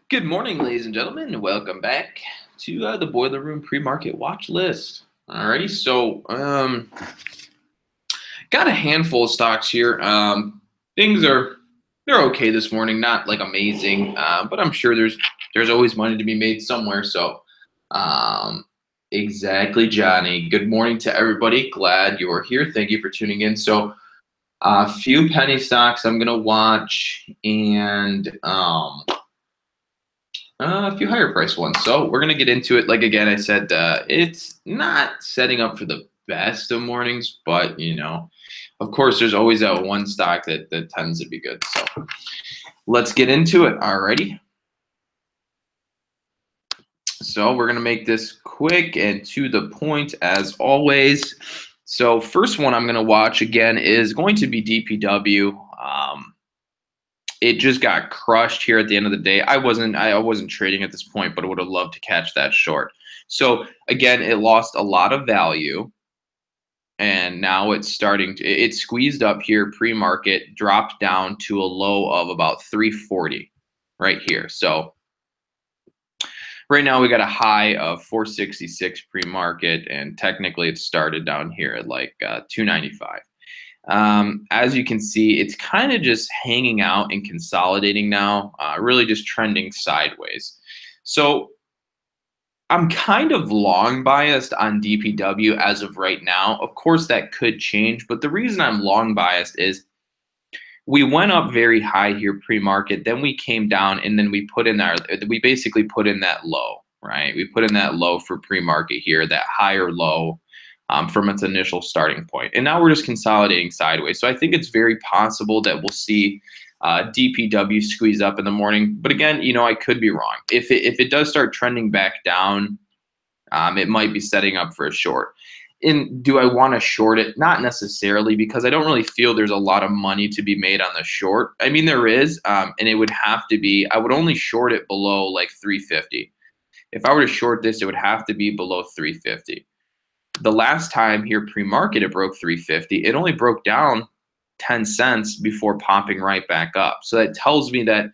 Good morning, ladies and gentlemen, and welcome back to the Boiler Room pre-market watch list. Alrighty, so got a handful of stocks here. Things are they're okay this morning, not like amazing, but I'm sure there's always money to be made somewhere. So, um, exactly, Johnny. Good morning to everybody. Glad you are here. Thank you for tuning in. So, a few penny stocks I'm gonna watch, and a few higher price ones. So we're gonna get into it. Like again, I said it's not setting up for the best of mornings, but of course, there's always that one stock that tends to be good. So let's get into it. Alrighty. So we're gonna make this quick and to the point as always. So first one I'm gonna watch again is going to be DPW. It just got crushed here at the end of the day. I wasn't trading at this point, but I would have loved to catch that short. So again, it lost a lot of value, and now it's starting to it squeezed up here pre-market, dropped down to a low of about 340 right here. So right now we got a high of 466 pre-market, and technically it started down here at like 295. As you can see, it's kind of just hanging out and consolidating now, really just trending sideways. So I'm kind of long biased on DPW as of right now. Of course, that could change, but the reason I'm long biased is we went up very high here pre-market, then we came down, and then we basically put in that low, right? We put in that low for pre-market here, that higher low from its initial starting point. And now we're just consolidating sideways. So I think it's very possible that we'll see DPW squeeze up in the morning. But again, I could be wrong. If it does start trending back down, it might be setting up for a short. And do I want to short it? Not necessarily, because I don't really feel there's a lot of money to be made on the short. I mean, there is, and it would have to be, I would only short it below like 350. If I were to short this, it would have to be below 350. The last time here pre-market it broke 350, it only broke down 10 cents before popping right back up. So that tells me that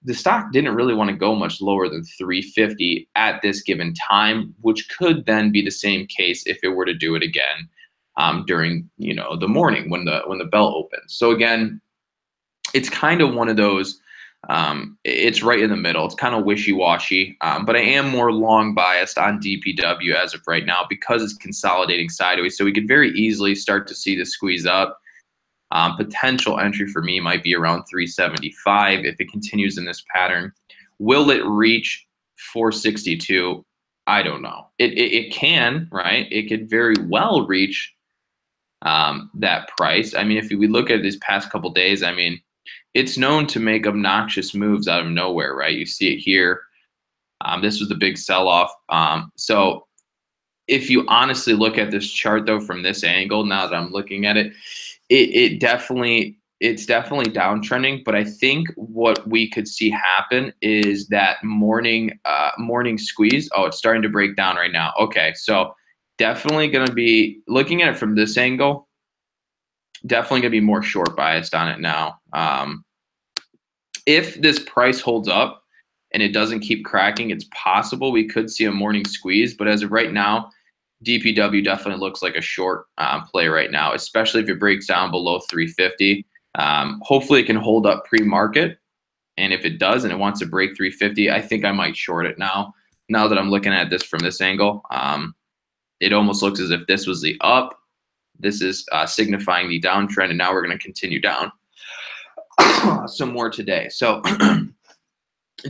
the stock didn't really want to go much lower than 350 at this given time, which could then be the same case if it were to do it again during the morning when the bell opens. So again, it's kind of one of those. It's right in the middle. It's kind of wishy-washy, but I am more long biased on DPW as of right now because it's consolidating sideways. So we could very easily start to see the squeeze up. Potential entry for me might be around 375 if it continues in this pattern. Will it reach 462? I don't know. It can, right? It could very well reach that price. I mean, if we look at these past couple days, I mean, it's known to make obnoxious moves out of nowhere, right? You see it here. This was the big sell-off. So if you honestly look at this chart, though, from this angle, now that I'm looking at it, it's definitely downtrending. But I think what we could see happen is that morning squeeze. Oh, it's starting to break down right now. Okay, so definitely going to be looking at it from this angle. Definitely going to be more short biased on it now. If this price holds up and it doesn't keep cracking, it's possible we could see a morning squeeze. But as of right now, DPW definitely looks like a short play right now, especially if it breaks down below 350. Hopefully it can hold up pre-market. And if it does and it wants to break 350, I think I might short it now. Now that I'm looking at this from this angle, it almost looks as if this was the up. This is signifying the downtrend, and now we're going to continue down some more today. So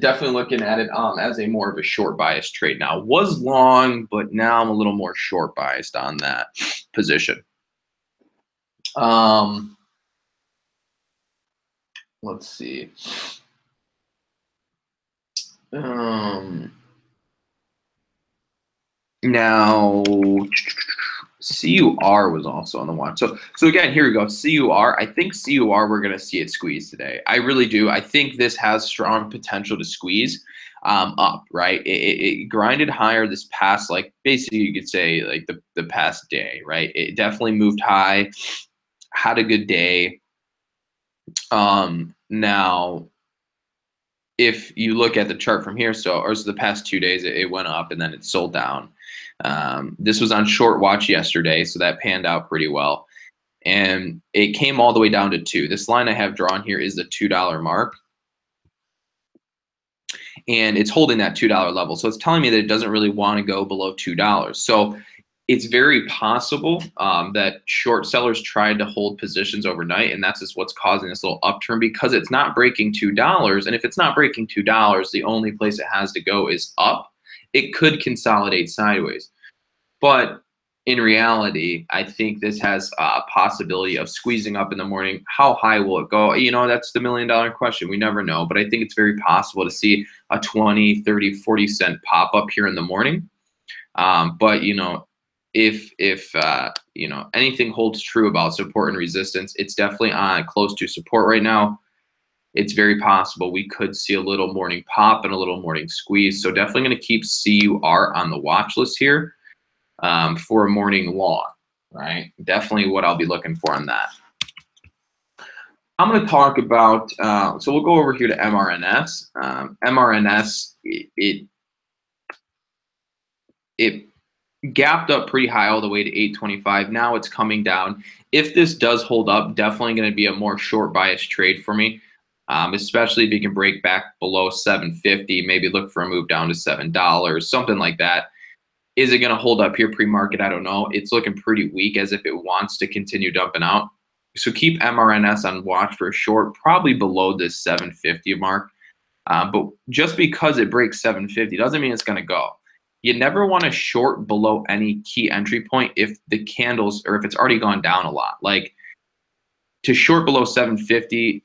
definitely looking at it as a more of a short bias trade now. Was long, but now I'm a little more short biased on that position. Let's see. Now CUR was also on the watch. So again, here we go. CUR. I think CUR we're gonna see it squeeze today. I really do. I think this has strong potential to squeeze up, right? It grinded higher this past, like basically you could say like the past day, right? It definitely moved high, had a good day. Now if you look at the chart from here, so the past 2 days, it went up and then it sold down. This was on short watch yesterday, so that panned out pretty well. And it came all the way down to 2. This line I have drawn here is the $2 mark. And it's holding that $2 level. So it's telling me that it doesn't really want to go below $2. So it's very possible that short sellers tried to hold positions overnight, and that's just what's causing this little upturn, because it's not breaking $2. And if it's not breaking $2, the only place it has to go is up. It could consolidate sideways. But in reality, I think this has a possibility of squeezing up in the morning. How high will it go? You know, that's the $1,000,000 question. We never know. But I think it's very possible to see a 20, 30, 40 cent pop up here in the morning. But, you know, if you know, anything holds true about support and resistance, it's definitely on close to support right now. It's very possible we could see a little morning pop and a little morning squeeze. So definitely going to keep CUR on the watch list here. For a morning long, right? Definitely what I'll be looking for on that. I'm going to talk about, so we'll go over here to MRNS. MRNS, it gapped up pretty high all the way to 825. Now it's coming down. If this does hold up, definitely going to be a more short bias trade for me, especially if you can break back below 750, maybe look for a move down to $7, something like that. Is it going to hold up here pre-market? I don't know. It's looking pretty weak, as if it wants to continue dumping out. So keep MRNS on watch for a short, probably below this 750 mark. But just because it breaks 750 doesn't mean it's going to go. You never want to short below any key entry point if the candles, or if it's already gone down a lot. Like, to short below 750,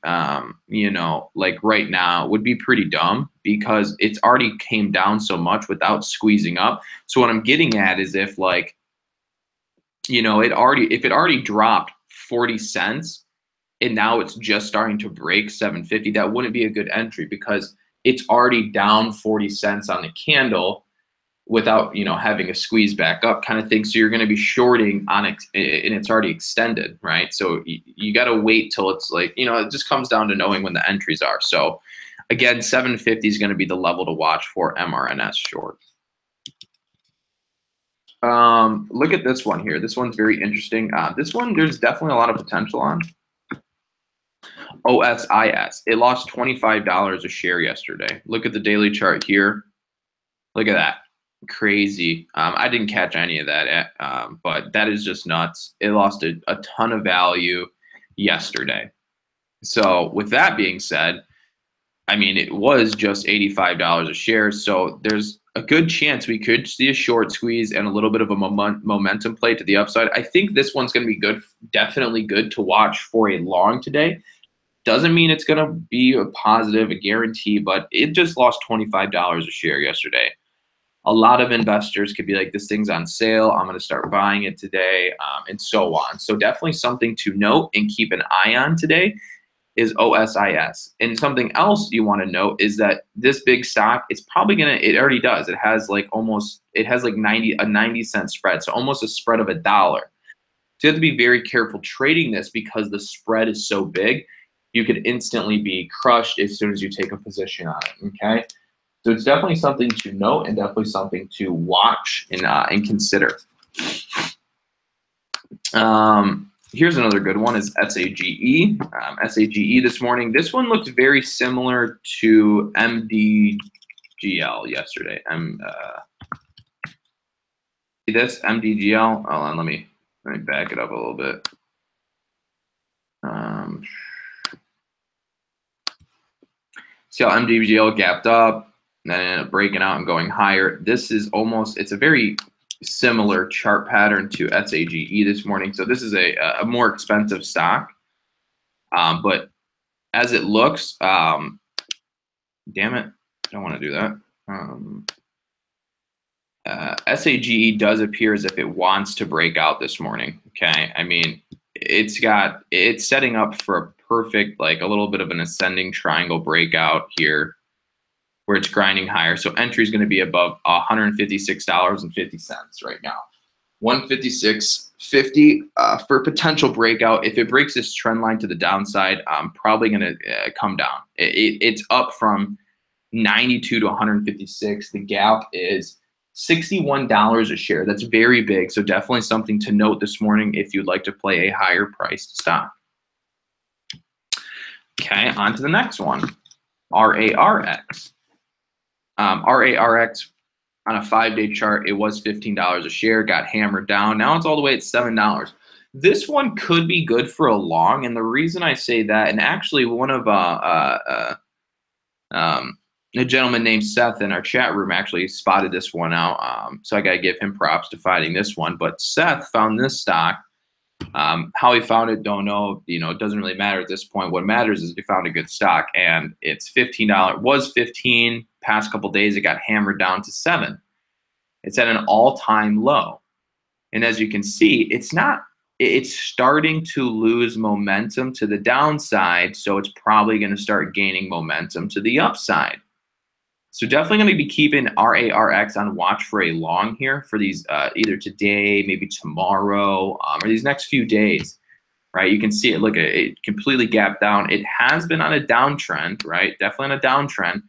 you know, like right now would be pretty dumb, because it's already came down so much without squeezing up. So what I'm getting at is, if, like, you know, if it already dropped 40 cents and now it's just starting to break 750, that wouldn't be a good entry, because it's already down 40 cents on the candle without, you know, having a squeeze back up kind of thing. So you're going to be shorting on it, and it's already extended, right? So you got to wait till it's like, you know, it just comes down to knowing when the entries are. So again, 750 is going to be the level to watch for MRNS short. Look at this one here. This one's very interesting. This one, there's definitely a lot of potential on. OSIS. It lost $25 a share yesterday. Look at the daily chart here. Look at that. Crazy. I didn't catch any of that, but that is just nuts. It lost a ton of value yesterday. So with that being said, I mean, it was just $85 a share. So there's a good chance we could see a short squeeze and a little bit of a momentum play to the upside. I think this one's going to be good, definitely good to watch for a long today. Doesn't mean it's going to be a positive, a guarantee, but it just lost $25 a share yesterday. A lot of investors could be like, this thing's on sale, I'm going to start buying it today, and so on. So definitely something to note and keep an eye on today is OSIS. And something else you want to note is that this big stock, it's probably going to, it already does. It has like a 90 cent spread. So almost a spread of $1. So you have to be very careful trading this, because the spread is so big, you could instantly be crushed as soon as you take a position on it, okay? So it's definitely something to note, and definitely something to watch and consider. Here's another good one, is SAGE. SAGE this morning. This one looks very similar to MDGL yesterday. See this MDGL? Hold on, let me back it up a little bit. See how MDGL gapped up, and then ended up breaking out and going higher. This is almost, it's a very similar chart pattern to SAGE this morning. So this is a more expensive stock. But as it looks, damn it, I don't want to do that. SAGE does appear as if it wants to break out this morning. Okay, I mean, it's setting up for a perfect, like a little bit of an ascending triangle breakout here, where it's grinding higher. So entry is going to be above $156.50 right now. $156.50 for potential breakout. If it breaks this trend line to the downside, I'm probably going to come down. It's up from 92 to 156. The gap is $61 a share. That's very big. So definitely something to note this morning if you'd like to play a higher priced stock. Okay, on to the next one, RARX. RARX on a 5-day chart, it was $15 a share, got hammered down. Now it's all the way at $7. This one could be good for a long, and the reason I say that, and actually one of a gentleman named Seth in our chat room actually spotted this one out, so I got to give him props to finding this one. But Seth found this stock. How he found it, don't know. You know, it doesn't really matter at this point. What matters is we found a good stock, and it's $15. It was $15. Past couple days, it got hammered down to $7. It's at an all-time low, and as you can see, it's starting to lose momentum to the downside, so it's probably going to start gaining momentum to the upside. So definitely going to be keeping RARX on watch for a long here for these either today, maybe tomorrow, or these next few days, right? You can see it. Look, it completely gapped down. It has been on a downtrend, right? Definitely on a downtrend.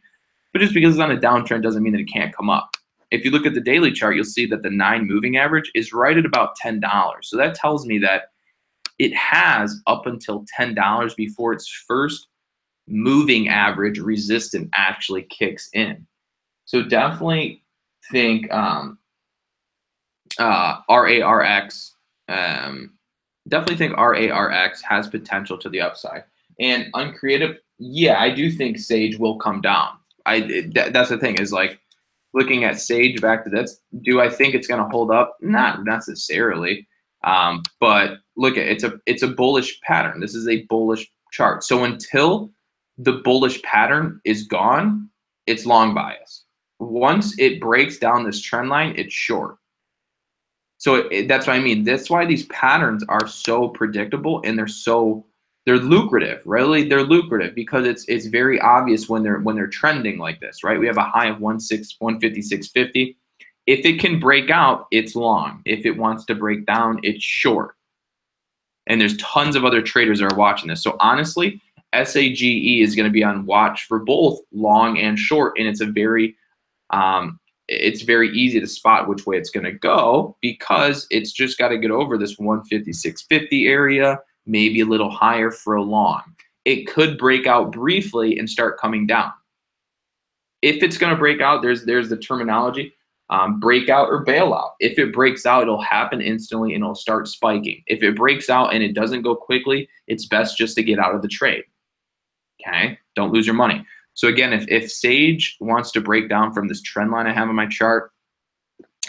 But just because it's on a downtrend doesn't mean that it can't come up. If you look at the daily chart, you'll see that the 9 moving average is right at about $10. So that tells me that it has up until $10 before its first moving average resistance actually kicks in. So definitely think RARX. Definitely think RARX has potential to the upside. And uncreative, yeah, I do think Sage will come down. That's the thing, is like looking at Sage back to this. Do I think it's going to hold up? Not necessarily. But look at it's a bullish pattern. This is a bullish chart. So until the bullish pattern is gone, it's long bias. Once it breaks down this trend line, it's short. So that's what I mean. That's why these patterns are so predictable, and they're lucrative. Really, they're lucrative because it's very obvious when they're trending like this, right? We have a high of 156.50. If it can break out, it's long. If it wants to break down, it's short. And there's tons of other traders that are watching this. So honestly, SAGE is going to be on watch for both long and short, and it's very easy to spot which way it's going to go because it's just got to get over this 156.50 area, maybe a little higher for a long. It could break out briefly and start coming down. If it's going to break out, there's the terminology, breakout or bailout. If it breaks out, it'll happen instantly and it'll start spiking. If it breaks out and it doesn't go quickly, it's best just to get out of the trade. Okay, don't lose your money. So again, if Sage wants to break down from this trend line I have on my chart,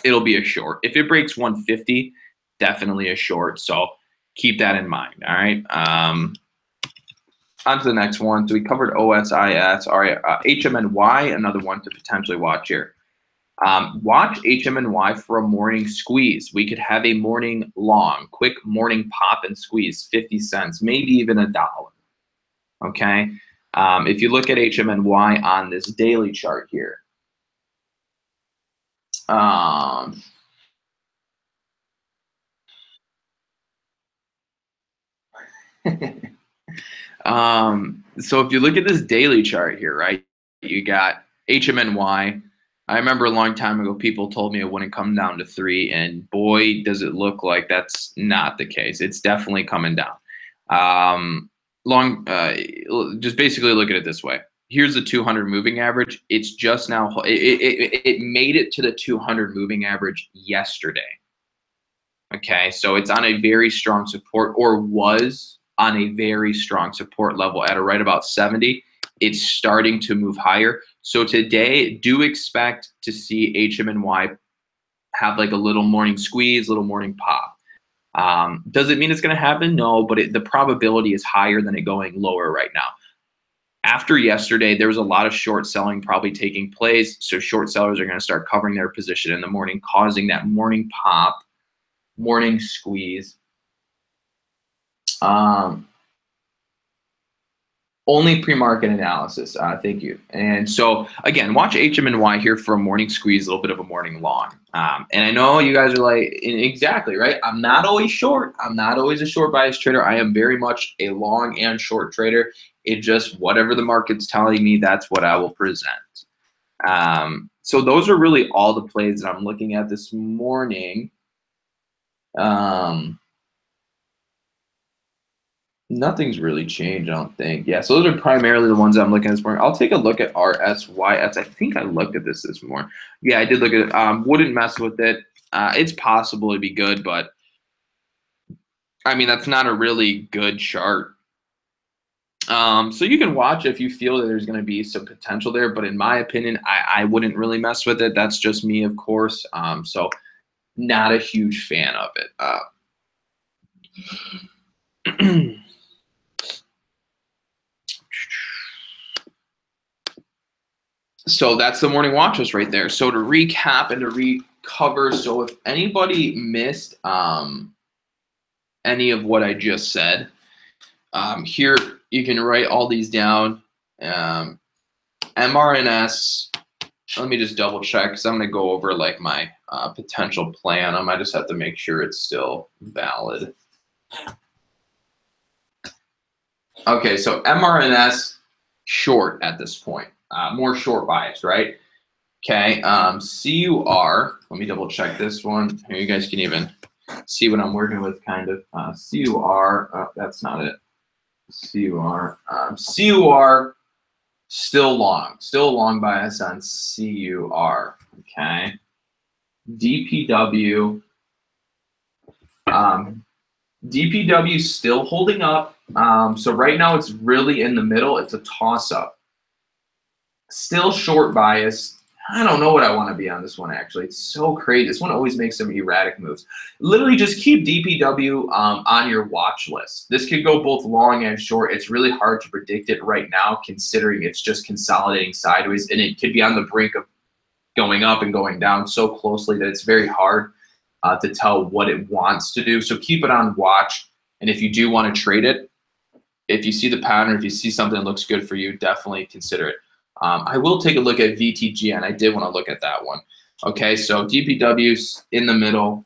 it'll be a short. If it breaks 150, definitely a short. So keep that in mind. All right. On to the next one. So we covered OSIS. All right, HMNY, another one to potentially watch here. Watch HMNY for a morning squeeze. We could have a morning long, quick morning pop and squeeze, 50 cents, maybe even $1. Okay. If you look at HMNY on this daily chart here, so if you look at this daily chart here, right, you got HMNY. I remember a long time ago, people told me it wouldn't come down to 3, and boy, does it look like that's not the case. It's definitely coming down. Just basically look at it this way. Here's the 200 moving average. It's just now, it made it to the 200 moving average yesterday. Okay, so it's on a very strong support, or was on a very strong support level at right about 70. It's starting to move higher. So today, do expect to see HMNY have like a little morning squeeze, little morning pop. Does it mean it's going to happen? No, but the probability is higher than it going lower right now. After yesterday, there was a lot of short selling probably taking place. So short sellers are going to start covering their position in the morning, causing that morning pop, morning squeeze. Only pre-market analysis. Thank you. And so again, watch HMNY here for a morning squeeze, a little bit of a morning long. And I know you guys are like, exactly, right? I'm not always short. I'm not always a short bias trader. I am very much a long and short trader. It just, whatever the market's telling me, that's what I will present. So those are really all the plays that I'm looking at this morning. Nothing's really changed, I don't think. Yeah, so those are primarily the ones I'm looking at this morning. I'll take a look at RSYS. I think I looked at this morning. Yeah, I did look at it. Wouldn't mess with it. It's possible it'd be good, but I mean, that's not a really good chart. So you can watch if you feel that there's going to be some potential there, but in my opinion, I wouldn't really mess with it. That's just me, of course. So not a huge fan of it. So that's the morning watch list right there. So to recap and to recover, so if anybody missed any of what I just said, here you can write all these down. MRNS, let me just double check because I'm going to go over like my potential plan. I might just have to make sure it's still valid. Okay, so MRNS short at this point. More short biased, right? Okay, CUR, let me double check this one. Here, you guys can even see what I'm working with, kind of. CUR, oh, that's not it. CUR, CUR, still long bias on CUR, okay? DPW, DPW still holding up. So right now it's really in the middle. It's a toss-up. Still short bias. I don't know what I want to be on this one, actually. It's so crazy. This one always makes some erratic moves. Literally just keep DPW on your watch list. This could go both long and short. It's really hard to predict it right now, considering it's just consolidating sideways, and it could be on the brink of going up and going down so closely that it's very hard to tell what it wants to do. So keep it on watch, and if you do want to trade it, if you see the pattern, if you see something that looks good for you, definitely consider it. I will take a look at VTGN. I did want to look at that one. Okay, so DPW's in the middle.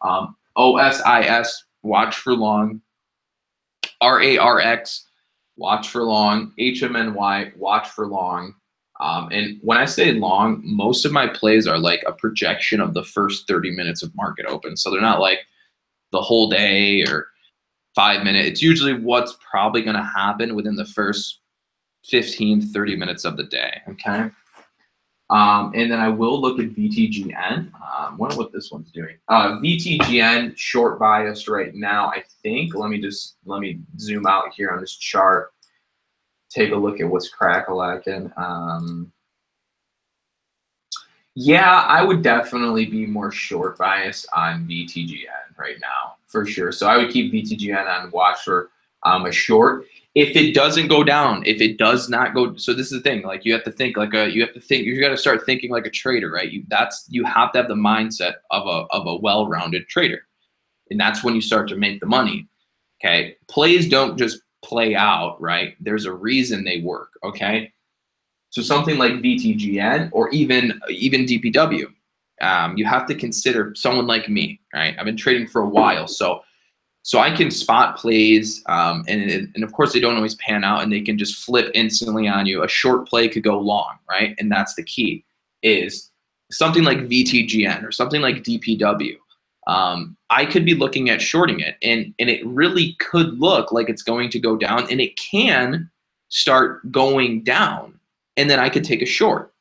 OSIS, watch for long. RARX, watch for long. HMNY, watch for long. And when I say long, most of my plays are like a projection of the first 30 minutes of market open. So they're not like the whole day or 5 minutes. It's usually what's probably going to happen within the first 15, 30 minutes of the day, okay? And then I will look at VTGN. Wonder what this one's doing. VTGN, short biased right now, I think. Let me zoom out here on this chart. Take a look at what's crack-a-lacking. Yeah, I would definitely be more short biased on VTGN right now, for sure. So I would keep VTGN on watch for a short. If it doesn't go down, if it does not go, so this is the thing. Like you have to think like you got to start thinking like a trader, right? You have to have the mindset of a well-rounded trader, and that's when you start to make the money. Okay, plays don't just play out, right? There's a reason they work. Okay, so something like VTGN or even DPW, you have to consider someone like me, right? I've been trading for a while, so I can spot plays, and of course they don't always pan out, and they can just flip instantly on you. A short play could go long, right? And that's the key, is something like VTGN or something like DPW. I could be looking at shorting it, and it really could look like it's going to go down, and it can start going down, and then I could take a short.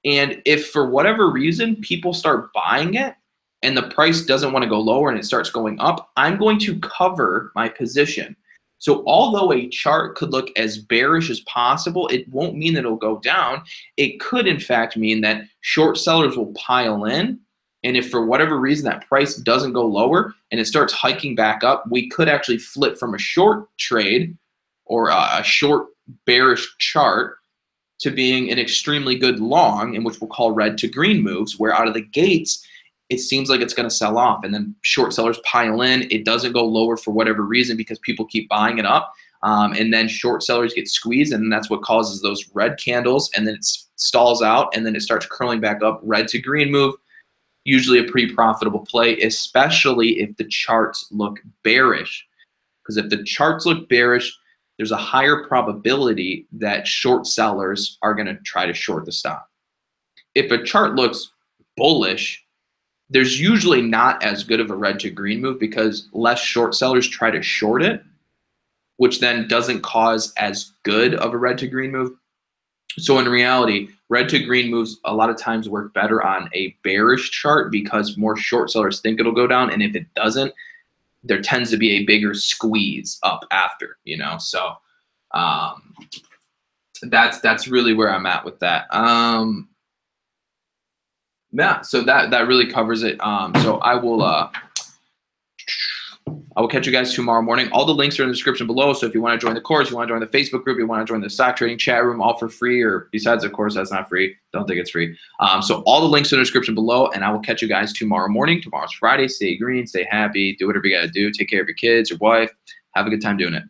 And if for whatever reason people start buying it, and the price doesn't want to go lower and it starts going up, I'm going to cover my position. So although a chart could look as bearish as possible, it won't mean that it'll go down. It could, in fact, mean that short sellers will pile in. And if for whatever reason that price doesn't go lower and it starts hiking back up, we could actually flip from a short trade or a short bearish chart to being an extremely good long, in which we'll call red to green moves, where out of the gates, it seems like it's going to sell off, and then short sellers pile in. It doesn't go lower for whatever reason because people keep buying it up, and then short sellers get squeezed, and that's what causes those red candles, and then it stalls out, and then it starts curling back up. Red to green move, usually a pretty profitable play, especially if the charts look bearish, because if the charts look bearish, there's a higher probability that short sellers are going to try to short the stock. if a chart looks bullish, there's usually not as good of a red to green move because less short sellers try to short it, which then doesn't cause as good of a red to green move. So in reality, red to green moves a lot of times work better on a bearish chart because more short sellers think it'll go down. And if it doesn't, there tends to be a bigger squeeze up after, you know? So that's really where I'm at with that. Yeah, so that really covers it. So I will catch you guys tomorrow morning. All the links are in the description below. So if you want to join the course, you want to join the Facebook group, you want to join the stock trading chat room, all for free, or besides, of course, that's not free. Don't think it's free. So all the links are in the description below, and I will catch you guys tomorrow morning. Tomorrow's Friday. Stay green, stay happy, do whatever you got to do. Take care of your kids, your wife. Have a good time doing it.